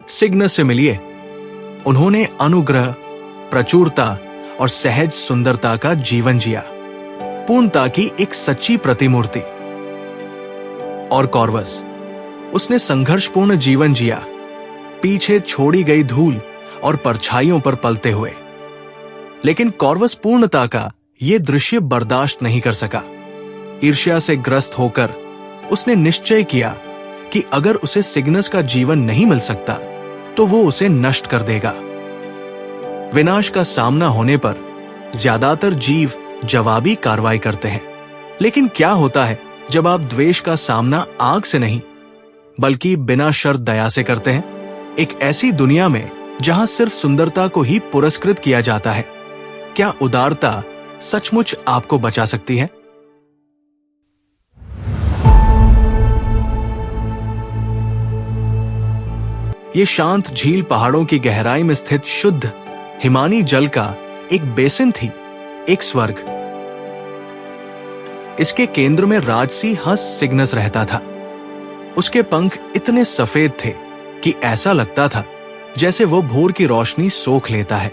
Cygnus से मिलिए। उन्होंने अनुग्रह, प्रचुरता और सहज सुंदरता का जीवन जिया, पूर्णता की एक सच्ची प्रतिमूर्ति। और कॉर्वस, उसने संघर्षपूर्ण जीवन जिया, पीछे छोड़ी गई धूल और परछाइयों पर पलते हुए। लेकिन कॉर्वस पूर्णता का यह दृश्य बर्दाश्त नहीं कर सका। ईर्ष्या से ग्रस्त होकर उसने निश्चय किया कि अगर उसे सिग्नस का जीवन नहीं मिल सकता तो वो उसे नष्ट कर देगा। विनाश का सामना होने पर ज्यादातर जीव जवाबी कार्रवाई करते हैं, लेकिन क्या होता है जब आप द्वेष का सामना आग से नहीं बल्कि बिना शर्त दया से करते हैं? एक ऐसी दुनिया में जहां सिर्फ सुंदरता को ही पुरस्कृत किया जाता है, क्या उदारता सचमुच आपको बचा सकती है? ये शांत झील पहाड़ों की गहराई में स्थित शुद्ध हिमानी जल का एक बेसिन थी, एक स्वर्ग। इसके केंद्र में राजसी हंस सिग्नस रहता था। उसके पंख इतने सफेद थे कि ऐसा लगता था जैसे वो भोर की रोशनी सोख लेता है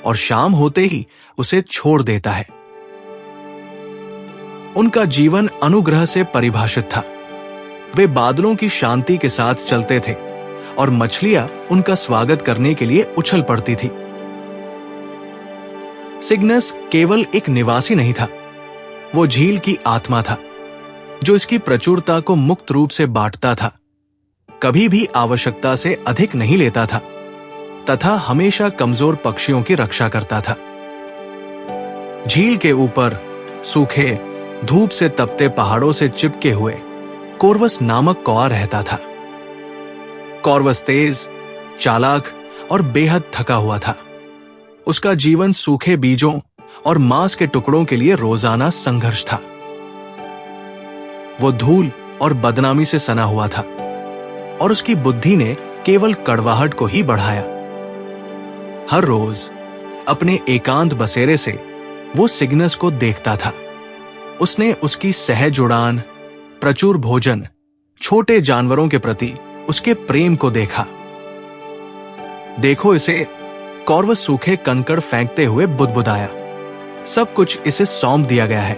और शाम होते ही उसे छोड़ देता है। उनका जीवन अनुग्रह से परिभाषित था। वे बादलों की शांति के साथ चलते थे और मछलियां उनका स्वागत करने के लिए उछल पड़ती थी। सिग्नस केवल एक निवासी नहीं था, वो झील की आत्मा था, जो इसकी प्रचुरता को मुक्त रूप से बांटता था, कभी भी आवश्यकता से अधिक नहीं लेता था तथा हमेशा कमजोर पक्षियों की रक्षा करता था। झील के ऊपर सूखे, धूप से तपते पहाड़ों से चिपके हुए कॉर्वस नामक कौआ रहता था। कॉर्वस तेज, चालाक और बेहद थका हुआ था। उसका जीवन सूखे बीजों और मांस के टुकड़ों के लिए रोजाना संघर्ष था। वो धूल और बदनामी से सना हुआ था और उसकी बुद्धि ने केवल कड़वाहट को ही बढ़ाया। हर रोज अपने एकांत बसेरे से वो सिग्नस को देखता था। उसने उसकी सहज उड़ान, प्रचुर भोजन, छोटे जानवरों के प्रति उसके प्रेम को देखा। देखो इसे, कॉर्वस सूखे कंकड़ फेंकते हुए बुदबुदाया। सब कुछ इसे सौंप दिया गया है।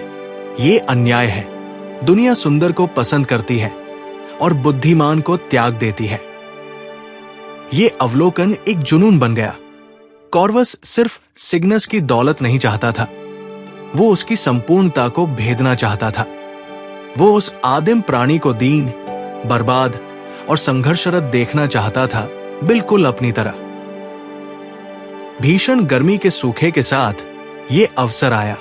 ये अन्याय है। दुनिया सुंदर को पसंद करती है और बुद्धिमान को त्याग देती है। ये अवलोकन एक जुनून बन गया। कॉर्वस सिर्फ सिग्नस की दौलत नहीं चाहता था, वो उसकी संपूर्णता को भेदना चाहता था। वो उस आदिम प्राणी को दीन, बर्बाद और संघर्षरत देखना चाहता था, बिल्कुल अपनी तरह। भीषण गर्मी के सूखे के साथ ये अवसर आया।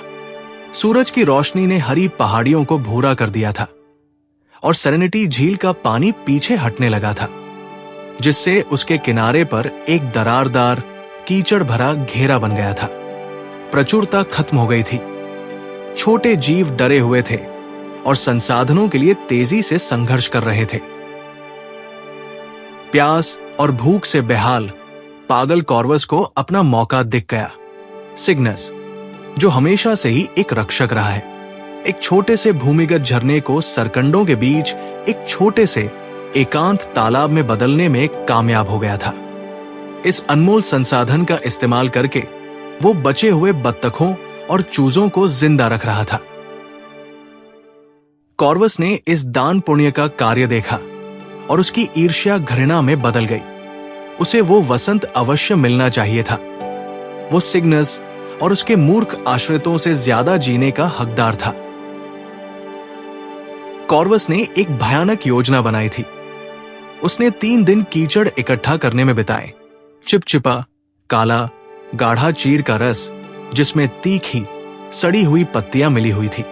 सूरज की रोशनी ने हरी पहाड़ियों को भूरा कर दिया था और सेरेनिटी झील का पानी पीछे हटने लगा था, जिससे उसके किनारे पर एक दरारदार, कीचड़ भरा घेरा बन गया था। प्रचुरता खत्म हो गई थी। छोटे जीव डरे हुए थे और संसाधनों के लिए तेजी से संघर्ष कर रहे थे। प्यास और भूख से बेहाल पागल कॉर्वस को अपना मौका दिख गया। सिग्नस, जो हमेशा से ही एक रक्षक रहा है, एक छोटे से भूमिगत झरने को सरकंडों के बीच एक छोटे से एकांत तालाब में बदलने में कामयाब हो गया था। इस अनमोल संसाधन का इस्तेमाल करके वो बचे हुए बत्तखों और चूजों को जिंदा रख रहा था। कॉर्वस ने इस दान पुण्य का कार्य देखा और उसकी ईर्ष्या घृणा में बदल गई। उसे वो वसंत अवश्य मिलना चाहिए था। वो सिग्नस और उसके मूर्ख आश्रितों से ज्यादा जीने का हकदार था। कॉर्वस ने एक भयानक योजना बनाई थी। उसने 3 दिन कीचड़ इकट्ठा करने में बिताए। चिपचिपा, काला, गाढ़ा चीर का रस, जिसमें तीखी, सड़ी हुई पत्तियां मिली हुई थी।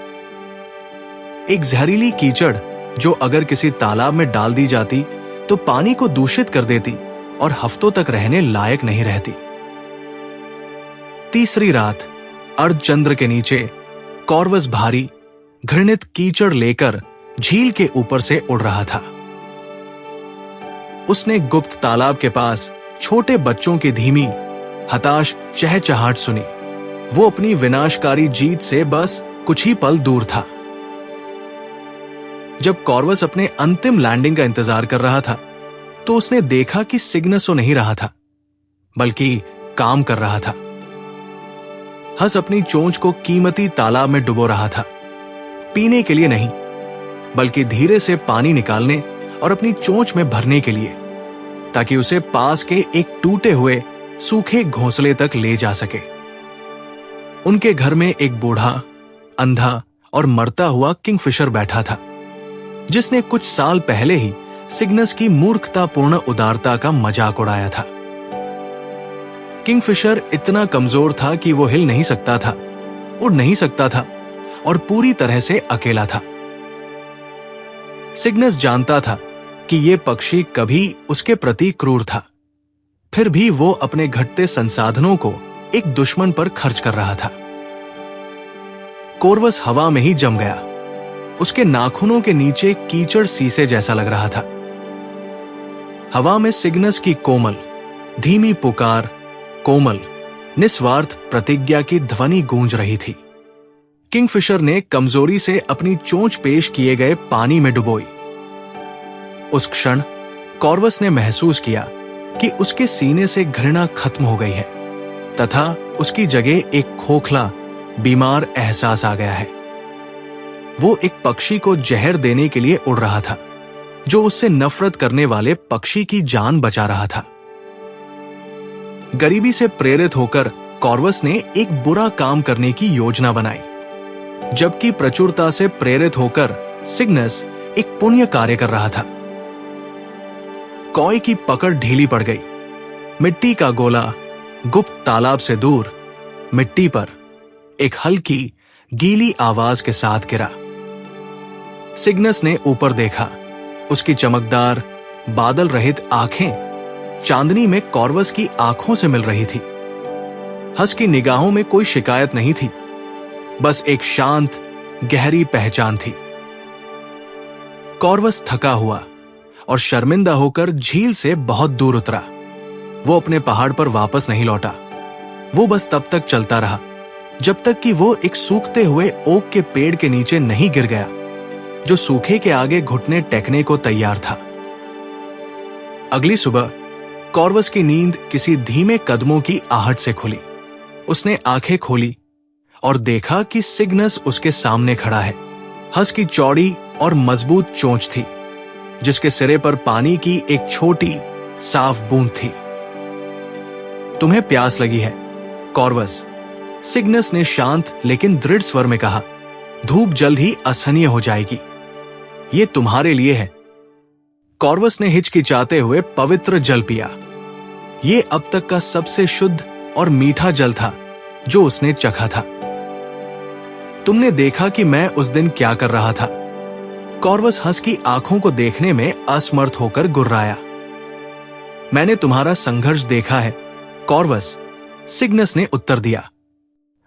एक जहरीली कीचड़ जो अगर किसी तालाब में डाल दी जाती तो पानी को दूषित कर देती और हफ्तों तक रहने लायक नहीं रहती। तीसरी रात अर्धचंद्र के नीचे कॉर्वस भारी, घृणित कीचड़ लेकर झील के ऊपर से उड़ रहा था। उसने गुप्त तालाब के पास छोटे बच्चों की धीमी, हताश चहचहाट सुनी। वो अपनी विनाशकारी जीत से बस कुछ ही पल दूर था। जब कॉर्वस अपने अंतिम लैंडिंग का इंतजार कर रहा था, तो उसने देखा कि सिग्नस सो नहीं रहा था, बल्कि काम कर रहा था। हंस अपनी चोंच को कीमती तालाब में डुबो रहा था, पीने के लिए नहीं, बल्कि धीरे से पानी निकालने और अपनी चोंच में भरने के लिए, ताकि उसे पास के एक टूटे हुए सूखे घोंसले तक ले जा सके। उनके घर में एक बूढ़ा, अंधा और मरता हुआ किंगफिशर बैठा था, जिसने कुछ साल पहले ही सिग्नस की मूर्खतापूर्ण उदारता का मजाक उड़ाया था। किंगफिशर इतना कमजोर था कि वो हिल नहीं सकता था, उड़ नहीं सकता था और पूरी तरह से अकेला था। सिग्नस जानता था कि यह पक्षी कभी उसके प्रति क्रूर था, फिर भी वो अपने घटते संसाधनों को एक दुश्मन पर खर्च कर रहा था। कोरवस हवा में ही जम गया। उसके नाखूनों के नीचे कीचड़ सीसे जैसा लग रहा था। हवा में सिग्नस की कोमल, धीमी पुकार, कोमल, निस्वार्थ प्रतिज्ञा की ध्वनि गूंज रही थी। किंगफिशर ने कमजोरी से अपनी चोंच पेश किए गए पानी में डुबोई। उस क्षण कॉर्वस ने महसूस किया कि उसके सीने से घृणा खत्म हो गई है तथा उसकी जगह एक खोखला, बीमार एहसास आ गया है। वो एक पक्षी को जहर देने के लिए उड़ रहा था, जो उससे नफरत करने वाले पक्षी की जान बचा रहा था। गरीबी से प्रेरित होकर कॉर्वस ने एक बुरा काम करने की योजना बनाई, जबकि प्रचुरता से प्रेरित होकर सिग्नस एक पुण्य कार्य कर रहा था। कॉय की पकड़ ढीली पड़ गई। मिट्टी का गोला गुप्त तालाब से दूर मिट्टी पर एक हल्की गीली आवाज के साथ गिरा। सिग्नस ने ऊपर देखा। उसकी चमकदार, बादल रहित आंखें चांदनी में कॉर्वस की आंखों से मिल रही थी। हंस की निगाहों में कोई शिकायत नहीं थी, बस एक शांत, गहरी पहचान थी। कॉर्वस थका हुआ और शर्मिंदा होकर झील से बहुत दूर उतरा। वो अपने पहाड़ पर वापस नहीं लौटा। वो बस तब तक चलता रहा जब तक कि वो एक सूखते हुए ओक के पेड़ के नीचे नहीं गिर गया, जो सूखे के आगे घुटने टेकने को तैयार था। अगली सुबह कॉर्वस की नींद किसी धीमे कदमों की आहट से खुली। उसने आंखें खोली और देखा कि सिग्नस उसके सामने खड़ा है। हंस की चौड़ी और मजबूत चोंच थी, जिसके सिरे पर पानी की एक छोटी, साफ बूंद थी। तुम्हें प्यास लगी है, कॉर्वस, सिग्नस ने शांत लेकिन दृढ़ स्वर में कहा। धूप जल्द ही असहनीय हो जाएगी। ये तुम्हारे लिए है। कॉर्वस ने हिचकिचाते हुए पवित्र जल पिया। ये अब तक का सबसे शुद्ध और मीठा जल था जो उसने चखा था। तुमने देखा कि मैं उस दिन क्या कर रहा था। कॉर्वस हंस की आंखों को देखने में असमर्थ होकर गुर्राया। मैंने तुम्हारा संघर्ष देखा है, कॉर्वस, सिग्नस ने उत्तर दिया।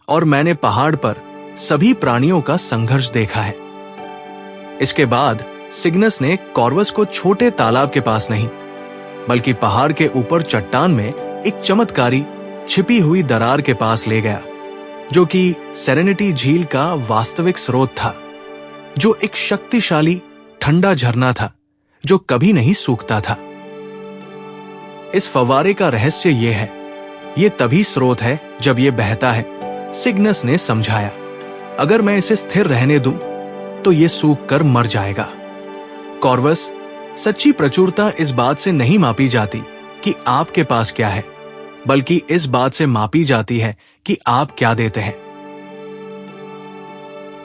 और मैंने पहाड़ पर सभी प्राणियों का संघर्ष देखा है। इसके बाद सिग्नस ने कॉर्वस को छोटे तालाब के पास नहीं, बल्कि पहाड़ के ऊपर चट्टान में एक चमत्कारी छिपी हुई दरार के पास ले गया, जो कि सेरेनिटी झील का वास्तविक स्रोत था, जो एक शक्तिशाली ठंडा झरना था जो कभी नहीं सूखता था। इस फव्वारे का रहस्य यह है, यह तभी स्रोत है जब यह बहता है, सिग्नस ने समझाया। अगर मैं इसे स्थिर रहने दूं, तो यह सूख कर मर जाएगा। कॉर्वस, सच्ची प्रचुरता इस बात से नहीं मापी जाती कि आपके पास क्या है, बल्कि इस बात से मापी जाती है कि आप क्या देते हैं।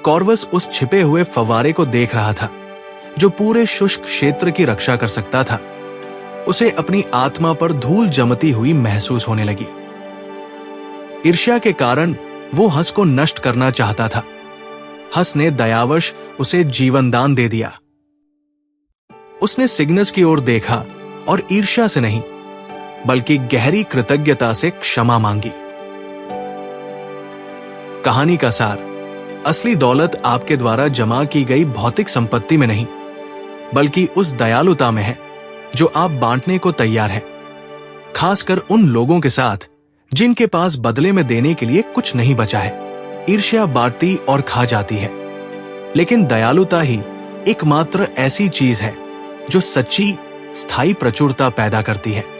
कॉर्वस उस छिपे हुए फव्वारे को देख रहा था, जो पूरे शुष्क क्षेत्र की रक्षा कर सकता था। उसे अपनी आत्मा पर धूल जमती हुई महसूस होने लगी। ईर्ष्या के कारण वो हंस को नष्ट करना चाहता था। हंस ने दयावश उसे जीवनदान दे दिया। उसने सिग्नस की ओर देखा और ईर्ष्या से नहीं, बल्कि गहरी कृतज्ञता से क्षमा मांगी। कहानी का सार, असली दौलत आपके द्वारा जमा की गई भौतिक संपत्ति में नहीं, बल्कि उस दयालुता में है जो आप बांटने को तैयार हैं, खासकर उन लोगों के साथ जिनके पास बदले में देने के लिए कुछ नहीं बचा है। ईर्ष्या बांटती और खा जाती है, लेकिन दयालुता ही एकमात्र ऐसी चीज है जो सच्ची स्थायी प्रचुरता पैदा करती है।